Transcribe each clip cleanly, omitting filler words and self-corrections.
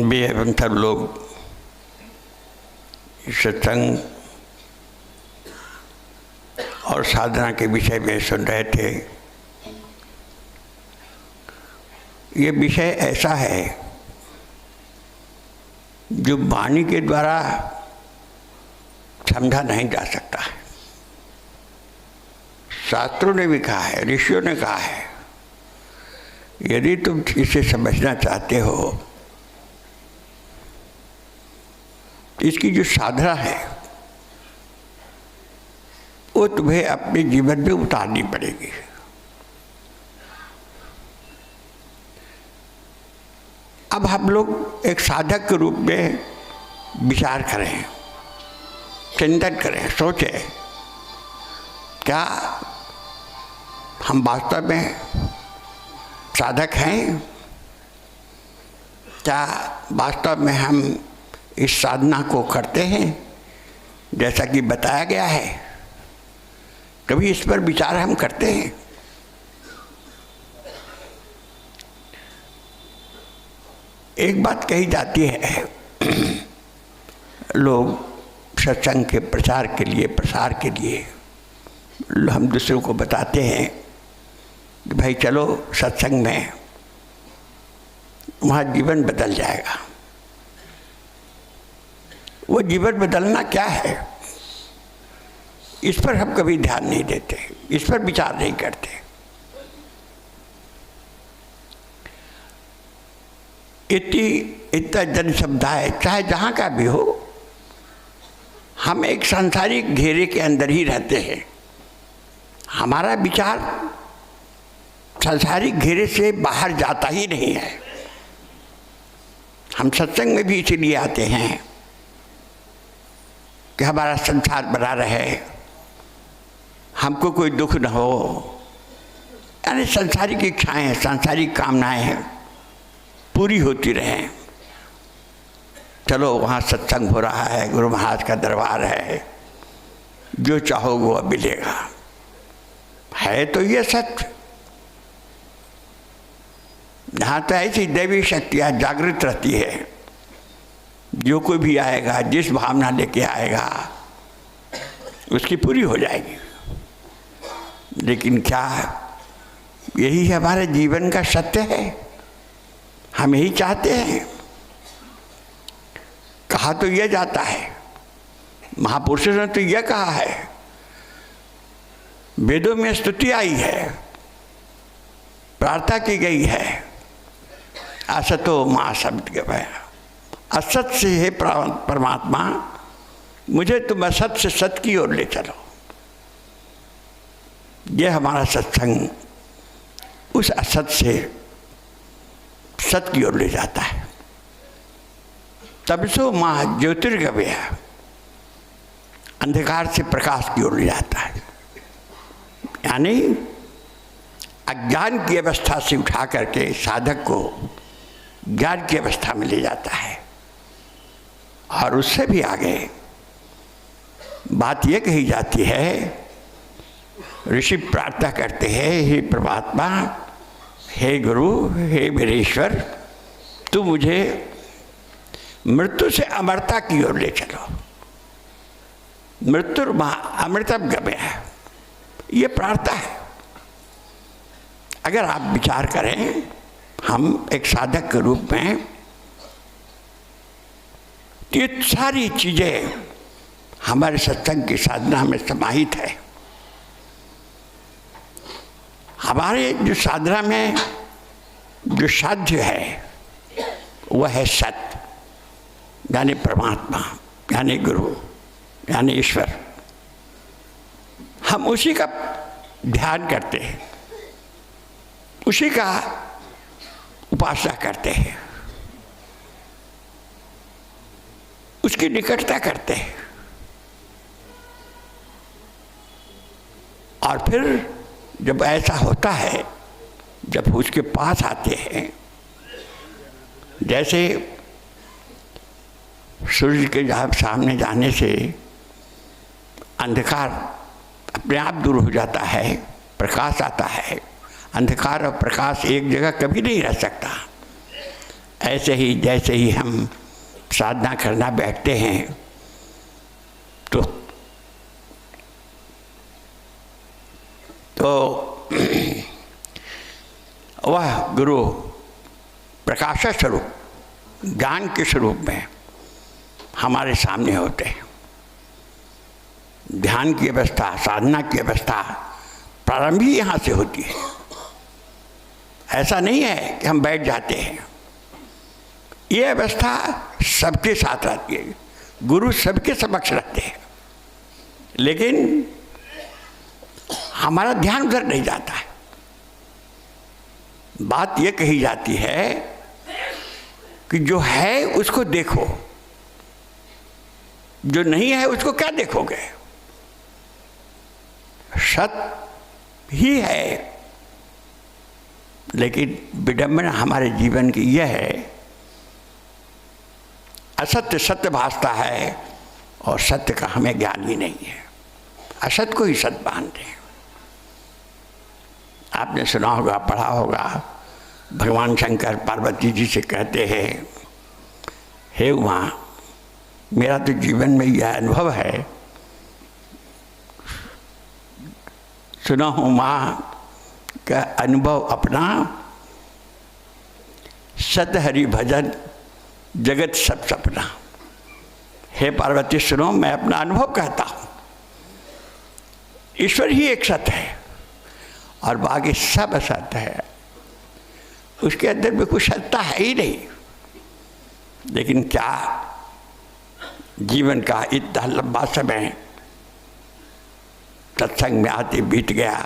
बेअंतर लोग सत्संग और साधना के विषय में सुन रहे थे। ये विषय ऐसा है जो वाणी के द्वारा समझा नहीं जा सकता है। शास्त्रों ने भी कहा है, ऋषियों ने कहा है, यदि तुम इसे समझना चाहते हो तो इसकी जो साधना है वो तुम्हें अपने जीवन में उतारनी पड़ेगी। अब हम लोग एक साधक के रूप में विचार करें, चिंतन करें, सोचें, क्या हम वास्तव में साधक हैं? क्या वास्तव में हम इस साधना को करते हैं जैसा कि बताया गया है? कभी इस पर विचार हम करते हैं? एक बात कही जाती है, लोग सत्संग के प्रचार के लिए, प्रसार के लिए हम दूसरों को बताते हैं कि भाई चलो सत्संग में, वहाँ जीवन बदल जाएगा। वो जीवन बदलना क्या है, इस पर हम कभी ध्यान नहीं देते, इस पर विचार नहीं करते। इतना जन समुदाय चाहे जहाँ का भी हो, हम एक सांसारिक घेरे के अंदर ही रहते हैं। हमारा विचार सांसारिक घेरे से बाहर जाता ही नहीं है। हम सत्संग में भी इसीलिए आते हैं कि हमारा संसार बना रहे, हमको कोई दुख न हो, यानी सांसारिक इच्छाएं, सांसारिक कामनाएं पूरी होती रहें। चलो वहाँ सत्संग हो रहा है, गुरु महाराज का दरबार है, जो चाहो वो मिलेगा। है तो ये सत्य। यहाँ तो ऐसी दैवी शक्तियाँ जागृत रहती है, जो कोई भी आएगा, जिस भावना लेके आएगा उसकी पूरी हो जाएगी। लेकिन क्या यही हमारे जीवन का सत्य है? हम यही चाहते हैं? कहा तो यह जाता है, महापुरुषों ने तो यह कहा है, वेदों में स्तुति आई है, प्रार्थना की गई है, असतो मां शब्द के भय, असत से है परमात्मा, मुझे तुम असत से सत की ओर ले चलो। यह हमारा सत्संग उस असत से सत की ओर ले जाता है। तमसो मां ज्योतिर्गमय, अंधकार से प्रकाश की ओर ले जाता है। यानी अज्ञान की अवस्था से उठा करके साधक को ज्ञान की अवस्था में ले जाता है। और उससे भी आगे बात यह कही जाती है, ऋषि प्रार्थना करते हैं, हे परमात्मा, हे गुरु, हे मेरे ईश्वर, तू मुझे मृत्यु से अमरता की ओर ले चलो। मृत्यु अमृतम गम्य है, ये प्रार्थना है। अगर आप विचार करें, हम एक साधक के रूप में, ये सारी चीजें हमारे सत्संग की साधना में समाहित है। हमारे जो साधना में जो साध्य है वह है सत्य, यानी परमात्मा, यानी गुरु, यानी ईश्वर। हम उसी का ध्यान करते हैं, उसी का उपासना करते हैं, उसकी निकटता करते हैं। और फिर जब ऐसा होता है, जब उसके पास आते हैं, जैसे सूर्य के सामने जाने से अंधकार अपने आप दूर हो जाता है, प्रकाश आता है। अंधकार और प्रकाश एक जगह कभी नहीं रह सकता। ऐसे ही जैसे ही हम साधना करना बैठते हैं तो वह गुरु प्रकाश स्वरूप ज्ञान के स्वरूप में हमारे सामने होते हैं। ध्यान की अवस्था, साधना की अवस्था प्रारंभ ही यहाँ से होती है। ऐसा नहीं है कि हम बैठ जाते हैं। ये अवस्था सबके साथ रहती है, गुरु सबके समक्ष रहते हैं, लेकिन हमारा ध्यान उधर नहीं जाता है। बात ये कही जाती है कि जो है उसको देखो, जो नहीं है उसको क्या देखोगे। सत्य ही है, लेकिन विडंबना हमारे जीवन की यह है, असत्य सत्य भासता है और सत्य का हमें ज्ञान ही नहीं है। असत्य को ही सत्य मानते हैं। आपने सुना होगा, पढ़ा होगा, भगवान शंकर पार्वती जी से कहते हैं, हे उमा, मेरा तो जीवन में यह अनुभव है, सुना हूँ माँ का अनुभव अपना, सत हरि भजन जगत सब सपना। हे पार्वती सुनो, मैं अपना अनुभव कहता हूँ। ईश्वर ही एक सत्य है और बाकी सब असत्य है। उसके अंदर में कुछ सत्ता है ही नहीं। लेकिन क्या जीवन का इतना लंबा समय सत्संग में आते बीत गया,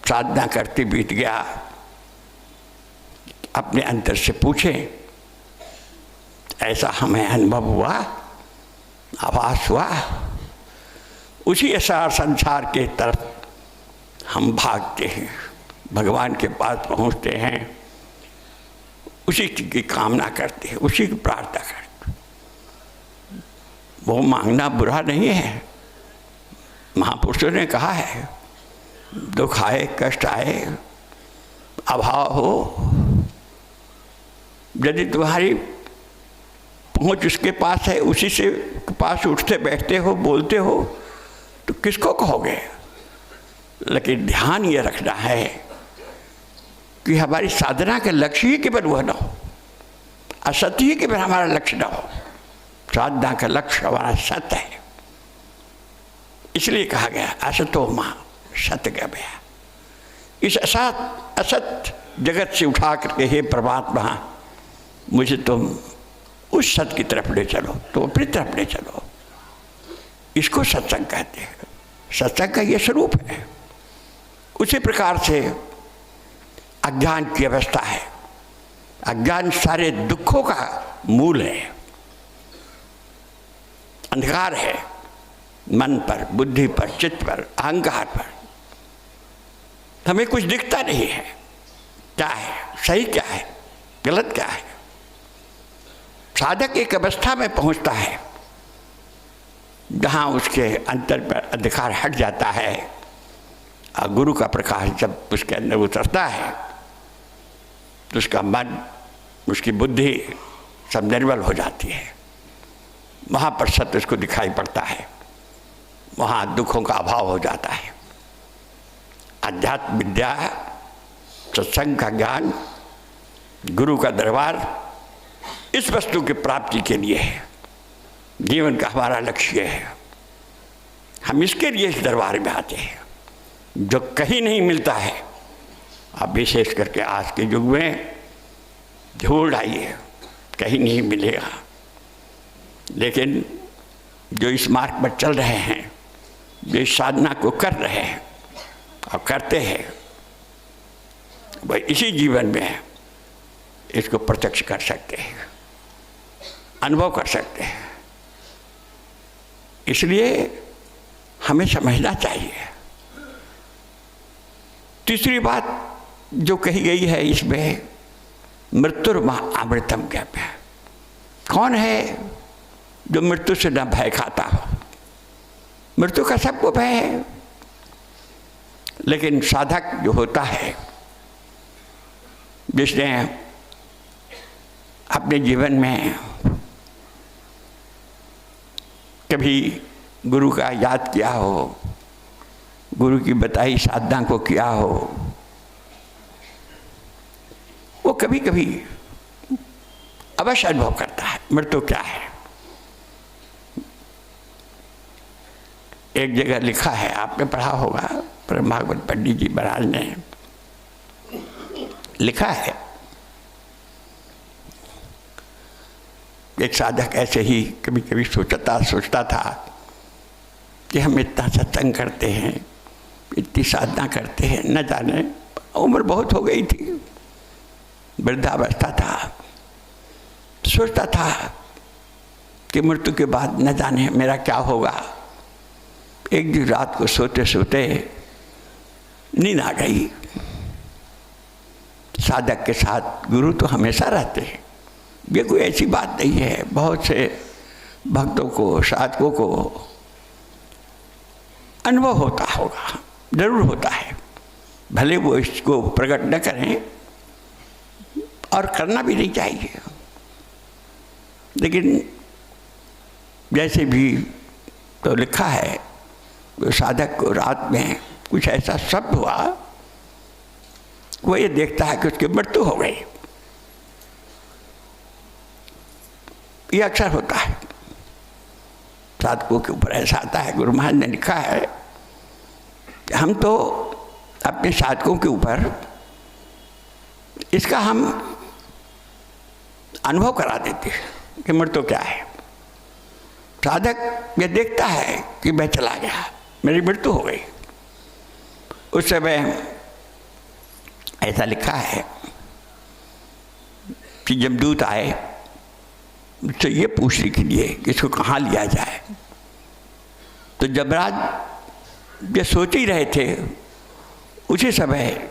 साधना करते बीत गया। अपने अंतर से पूछें, ऐसा हमें अनुभव हुआ, आभास हुआ, उसी असार संसार के तरफ हम भागते हैं, भगवान के पास पहुंचते हैं, उसी की कामना करते हैं, उसी की प्रार्थना करते हैं। वो मांगना बुरा नहीं है। महापुरुषों ने कहा है, दुख आए, कष्ट आए, अभाव हो, यदि तुम्हारी पहुंच उसके पास है, उसी से पास उठते बैठते हो, बोलते हो, तो किसको कहोगे। लेकिन ध्यान ये रखना है कि हमारी साधना के लक्ष्य ही केवल वह न हो, असत्य ही केवल हमारा लक्ष्य न हो। साधना का लक्ष्य हमारा सत्य है। इसलिए कहा गया, असतो मां सत्य गया। इस असत जगत से उठा करके, हे परमात्मा, मुझे तुम उस सत्य की तरफ ले चलो, तो अपनी तरफ ले चलो। इसको सत्संग कहते हैं। सत्संग का ये स्वरूप है। उसी प्रकार से अज्ञान की अवस्था है। अज्ञान सारे दुखों का मूल है, अंधकार है मन पर, बुद्धि पर, चित्त पर, अहंकार पर। हमें कुछ दिखता नहीं है, क्या है सही, क्या है गलत, क्या है। साधक एक अवस्था में पहुंचता है जहां उसके अंतर पर अंधकार हट जाता है और गुरु का प्रकाश जब उसके अंदर उतरता है तो उसका मन, उसकी बुद्धि सब निर्मल हो जाती है। वहाँ पर सत्य उसको दिखाई पड़ता है, वहाँ दुखों का अभाव हो जाता है। अध्यात्म विद्या, सत्संग का ज्ञान, गुरु का दरबार इस वस्तु की प्राप्ति के लिए है। जीवन का हमारा लक्ष्य है। हम इसके लिए इस दरबार में आते हैं, जो कहीं नहीं मिलता है। अब विशेष करके आज के युग में ढूंढ आइए, कहीं नहीं मिलेगा। लेकिन जो इस मार्ग पर चल रहे हैं, जो इस साधना को कर रहे हैं और करते हैं, वह इसी जीवन में इसको प्रत्यक्ष कर सकते हैं, अनुभव कर सकते हैं। इसलिए हमें समझना चाहिए। तीसरी बात जो कही गई है इसमें, मृत्युर्मा अमृतम ज्ञाप्य। कौन है जो मृत्यु से न भय खाता हो। मृत्यु का सबको भय है, लेकिन साधक जो होता है, जिसने अपने जीवन में कभी गुरु का याद किया हो, गुरु की बताई साधना को किया हो, वो कभी कभी अवश्य अनुभव करता है मृत्यु क्या है। एक जगह लिखा है, आपने पढ़ा होगा, परम भागवत पंडित जी महाराज ने लिखा है, एक साधक ऐसे ही कभी कभी सोचता था कि हम इतना सत्संग करते हैं, इतनी साधना करते हैं, न जाने उम्र बहुत हो गई थी, वृद्धावस्था था, सोचता था कि मृत्यु के बाद न जाने मेरा क्या होगा। एक दिन रात को सोते सोते नींद आ गई। साधक के साथ गुरु तो हमेशा रहते हैं, ये कोई ऐसी बात नहीं है। बहुत से भक्तों को, साधकों को अनुभव होता होगा, जरूर होता है, भले वो इसको प्रकट न करें और करना भी नहीं चाहिए, लेकिन जैसे भी तो लिखा है, वो साधक को रात में कुछ ऐसा शब्द हुआ, वो ये देखता है कि उसकी मृत्यु हो गई। ये अक्सर होता है साधकों के ऊपर, ऐसा आता है। गुरु महाराज ने लिखा है कि हम तो अपने साधकों के ऊपर इसका हम अनुभव करा देते हैं कि मृत्यु क्या है। साधक ये देखता है कि मैं चला गया, मेरी मृत्यु हो गई। उस समय ऐसा लिखा है कि जमदूत आए उससे ये पूछने के लिए कि इसको कहाँ लिया जाए, तो जमराज ये सोच ही रहे थे, उसी समय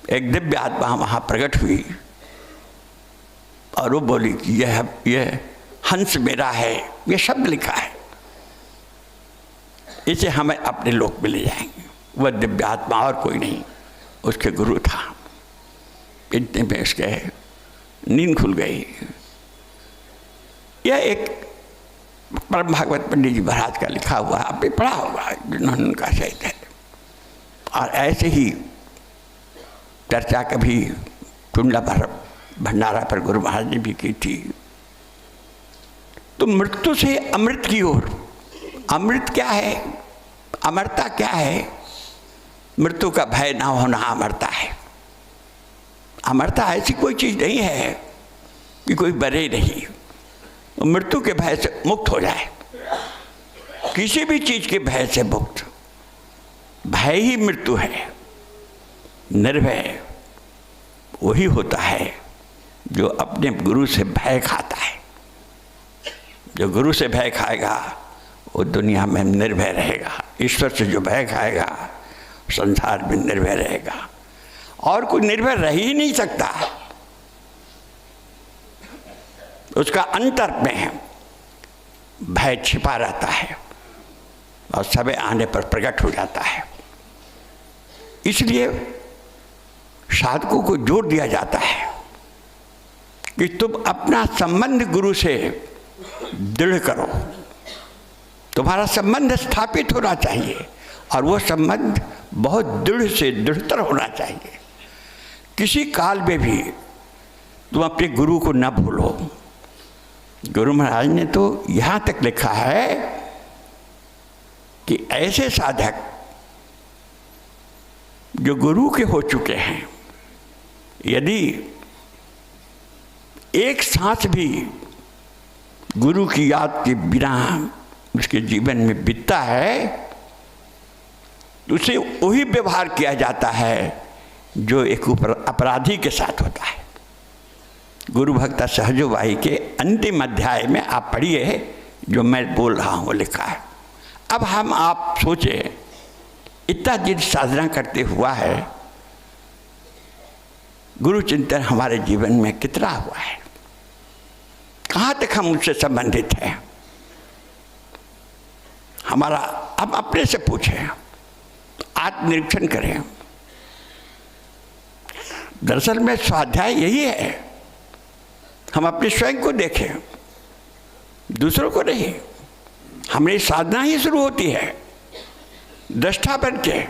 एक दिव्य आत्मा वहाँ प्रकट हुई और वो बोली कि यह हंस मेरा है, ये शब्द लिखा है, इसे हमें अपने लोक में ले जाएंगे। वह दिव्य आत्मा और कोई नहीं, उसके गुरु था। इतने में उसके नींद खुल गई। यह एक परम भागवत पंडित जी महाराज का लिखा हुआ, आपने पढ़ा होगा, जिन्होंने उनका सहित है। और ऐसे ही चर्चा कभी टुंडला भंडारा पर गुरु महाराज ने भी की थी। तो मृत्यु से अमृत की ओर, अमृत क्या है, अमरता क्या है? मृत्यु का भय ना होना अमरता है। अमरता ऐसी कोई चीज़ नहीं है कि कोई बरे नहीं, तो मृत्यु के भय से मुक्त हो जाए, किसी भी चीज़ के भय से मुक्त। भय ही मृत्यु है। निर्भय वही होता है जो अपने गुरु से भय खाता है। जो गुरु से भय खाएगा वो दुनिया में निर्भय रहेगा। ईश्वर से जो भय खाएगा संसार में निर्भय रहेगा, और कोई निर्भय रह ही नहीं सकता। उसका अंतर में भय छिपा रहता है और समय आने पर प्रकट हो जाता है। इसलिए साधकों को जोर दिया जाता है कि तुम अपना संबंध गुरु से दृढ़ करो। तुम्हारा संबंध स्थापित होना चाहिए, और वो संबंध बहुत दृढ़ से दृढ़तर होना चाहिए। किसी काल में भी तुम अपने गुरु को न भूलो। गुरु महाराज ने तो यहाँ तक लिखा है कि ऐसे साधक जो गुरु के हो चुके हैं, यदि एक सांस भी गुरु की याद के बिना उसके जीवन में बीतता है, तो उसे वही व्यवहार किया जाता है जो एक अपराधी के साथ होता है। गुरु भक्ता सहजोबाई के अंतिम अध्याय में आप पढ़िए, जो मैं बोल रहा हूँ लिखा है। अब हम आप सोचे, इतना दिन साधना करते हुआ है, गुरु चिंतन हमारे जीवन में कितना हुआ है, कहाँ तक हम उससे संबंधित हैं? हमारा अब अपने से पूछें, आत्मनिरीक्षण करें। दरअसल में स्वाध्याय यही है, हम अपने स्वयं को देखें, दूसरों को नहीं। हमारी साधना ही शुरू होती है दृष्टा बन के।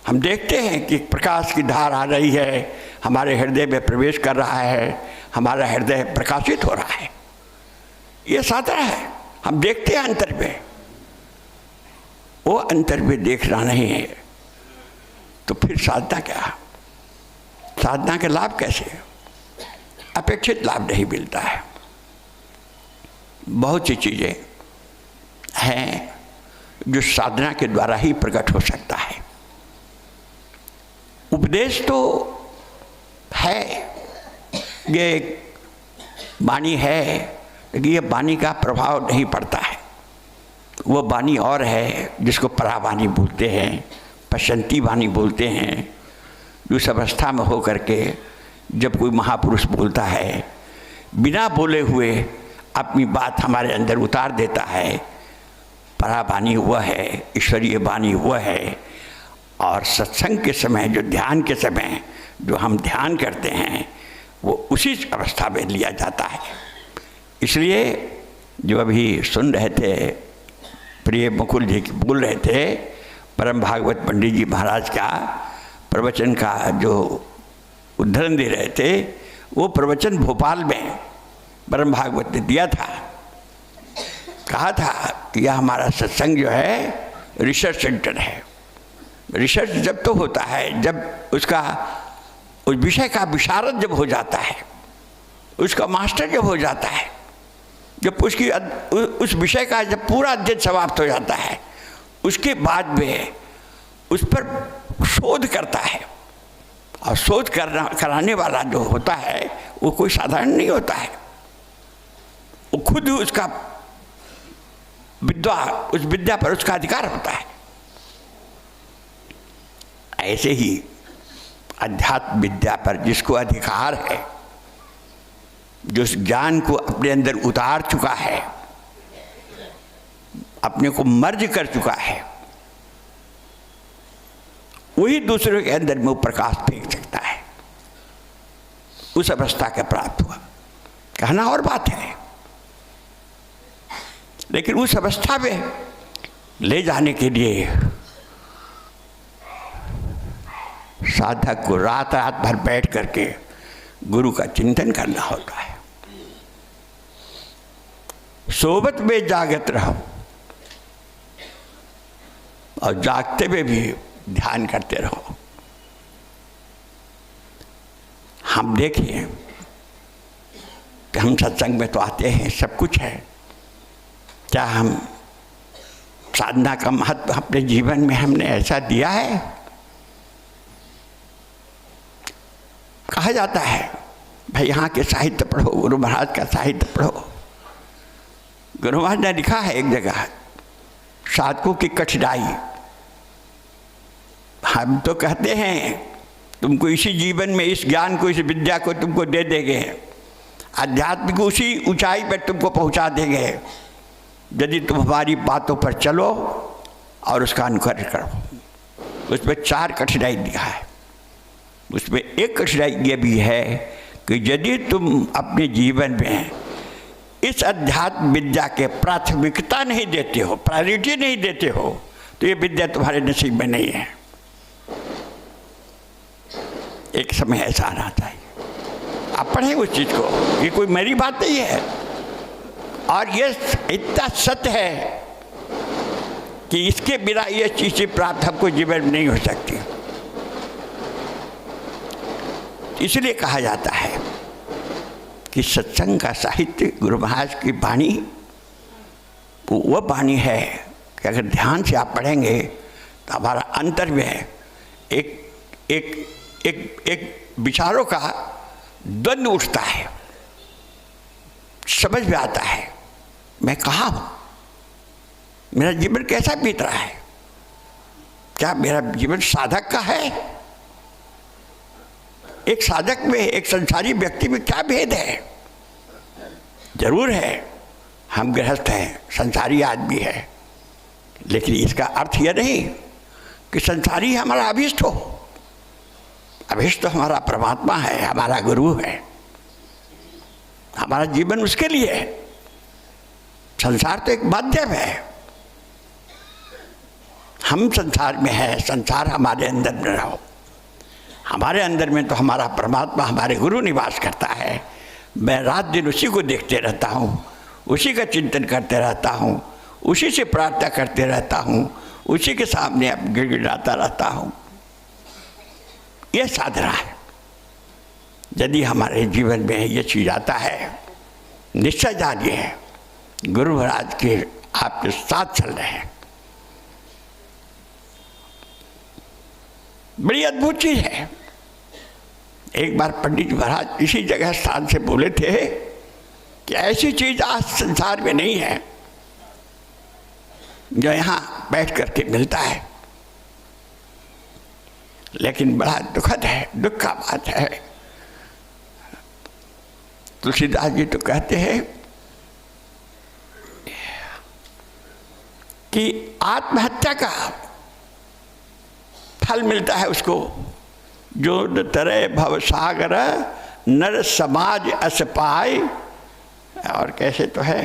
हम देखते हैं कि प्रकाश की धार आ रही है, हमारे हृदय में प्रवेश कर रहा है, हमारा हृदय प्रकाशित हो रहा है। ये साधना है। हम देखते हैं अंतर में, वो अंतर में देखना नहीं है तो फिर साधना क्या? साधना के लाभ कैसे? अपेक्षित लाभ नहीं मिलता है। बहुत सी चीज़ें हैं जो साधना के द्वारा ही प्रकट हो सकता है। उपदेश तो है, ये वाणी है, लेकिन ये वाणी का प्रभाव नहीं पड़ता है। वो वाणी और है जिसको परावाणी बोलते हैं, पश्चंती वाणी बोलते हैं। उस अवस्था में हो करके जब कोई महापुरुष बोलता है, बिना बोले हुए अपनी बात हमारे अंदर उतार देता है, परावाणी वह है, ईश्वरीय वाणी वह है। और सत्संग के समय, जो ध्यान के समय जो हम ध्यान करते हैं, वो उसी अवस्था में लिया जाता है। इसलिए जो अभी सुन रहे थे, प्रिय मुकुल जी बोल रहे थे, परम भागवत पंडित जी महाराज का प्रवचन का जो उद्धरण दे रहे थे, वो प्रवचन भोपाल में परम भागवत ने दिया था। कहा था कि यह हमारा सत्संग जो है रिसर्च सेंटर है। रिसर्च जब तो होता है जब उसका उस विषय का विशारद जब हो जाता है, उसका मास्टर जब हो जाता है, जब उसकी उस विषय का जब पूरा अध्ययन समाप्त हो जाता है, उसके बाद में उस पर शोध करता है। और शोध कराने वाला जो होता है वो कोई साधारण नहीं होता है। वो खुद उसका उस विद्या पर उसका अधिकार होता है। ऐसे ही अध्यात्म विद्या पर जिसको अधिकार है, जो उस ज्ञान को अपने अंदर उतार चुका है, अपने को मर्ज कर चुका है, वही दूसरों के अंदर में प्रकाश फेंक सकता है। उस अवस्था का प्राप्त हुआ, कहना और बात है, लेकिन उस अवस्था में ले जाने के लिए साधक को रात रात भर बैठ करके गुरु का चिंतन करना होता है। सोबत में जागत रहो और जागते हुए भी ध्यान करते रहो। हम देखिए कि हम सत्संग में तो आते हैं, सब कुछ है, क्या हम साधना का महत्व अपने जीवन में हमने ऐसा दिया है? कहा जाता है भाई यहाँ के साहित्य पढ़ो, गुरु महाराज का साहित्य पढ़ो। गुरु महाराज ने लिखा है एक जगह, साधकों की कठिनाई। हम तो कहते हैं तुमको इसी जीवन में इस ज्ञान को, इस विद्या को तुमको दे देंगे, आध्यात्म को उसी ऊंचाई पर तुमको पहुंचा देंगे यदि तुम हमारी बातों पर चलो और उसका अनुकरण करो। उसमें 4 कठिनाई दिखा है। उसमें एक कठिनाई ये भी है कि यदि तुम अपने जीवन में इस अध्यात्म विद्या के प्राथमिकता नहीं देते हो, प्रायोरिटी नहीं देते हो, तो ये विद्या तुम्हारे नसीब में नहीं है। एक समय ऐसा आना चाहिए। आप पढ़ें उस चीज़ को, ये कोई मेरी बात नहीं है। और ये इतना सत्य है कि इसके बिना ये चीज़ें प्राप्त हमको जीवन में नहीं हो सकती। इसलिए कहा जाता है कि सत्संग का साहित्य, गुरु महाराज की वाणी वो वाणी है कि अगर ध्यान से आप पढ़ेंगे तो हमारा अंतर में एक विचारों का द्वंद्व उठता है, समझ में आता है मैं कहाँ हूँ, मेरा जीवन कैसा बीत रहा है, क्या मेरा जीवन साधक का है? एक साधक में, एक संसारी व्यक्ति में क्या भेद है? जरूर है, हम गृहस्थ हैं, संसारी आदमी है, लेकिन इसका अर्थ यह नहीं कि संसारी हमारा अभीष्ट हो। अभीष्ट तो हमारा परमात्मा है, हमारा गुरु है। हमारा जीवन उसके लिए है। संसार तो एक माध्यम है। हम संसार में हैं, संसार हमारे अंदर में रहो। हमारे अंदर में तो हमारा परमात्मा, हमारे गुरु निवास करता है। मैं रात दिन उसी को देखते रहता हूँ, उसी का चिंतन करते रहता हूँ, उसी से प्रार्थना करते रहता हूँ, उसी के सामने अब गिड़गिड़ाता रहता हूँ। यह साधना है। यदि हमारे जीवन में ये चीज़ आता है, निश्चय जानिए गुरु महाराज के आपके साथ चल रहे हैं। बड़ी अद्भुत चीज़ है। एक बार पंडित जी महाराज इसी जगह स्थान से बोले थे कि ऐसी चीज़ आज संसार में नहीं है जो यहाँ बैठ करके मिलता है। लेकिन बड़ा दुखद है, दुख का बात है। तुलसीदास जी तो कहते हैं कि आत्महत्या का फल मिलता है उसको, जो न तरे भवसागर नर समाज अस पाए। और कैसे तो है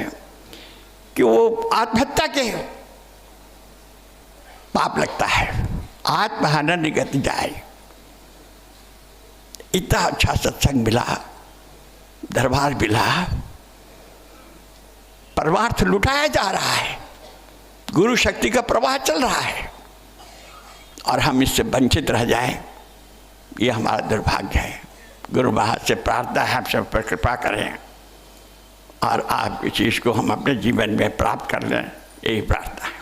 कि वो आत्महत्या के पाप लगता है, आत्महनन निगत जाए। इतना अच्छा सत्संग मिला, दरबार मिला, परमार्थ लुटाया जा रहा है, गुरु शक्ति का प्रवाह चल रहा है, और हम इससे वंचित रह जाएं, ये हमारा दुर्भाग्य है। गुरु महाराज से प्रार्थना है, आप सब पर कृपा करें और आप इस चीज़ को हम अपने जीवन में प्राप्त कर लें, यही प्रार्थना है।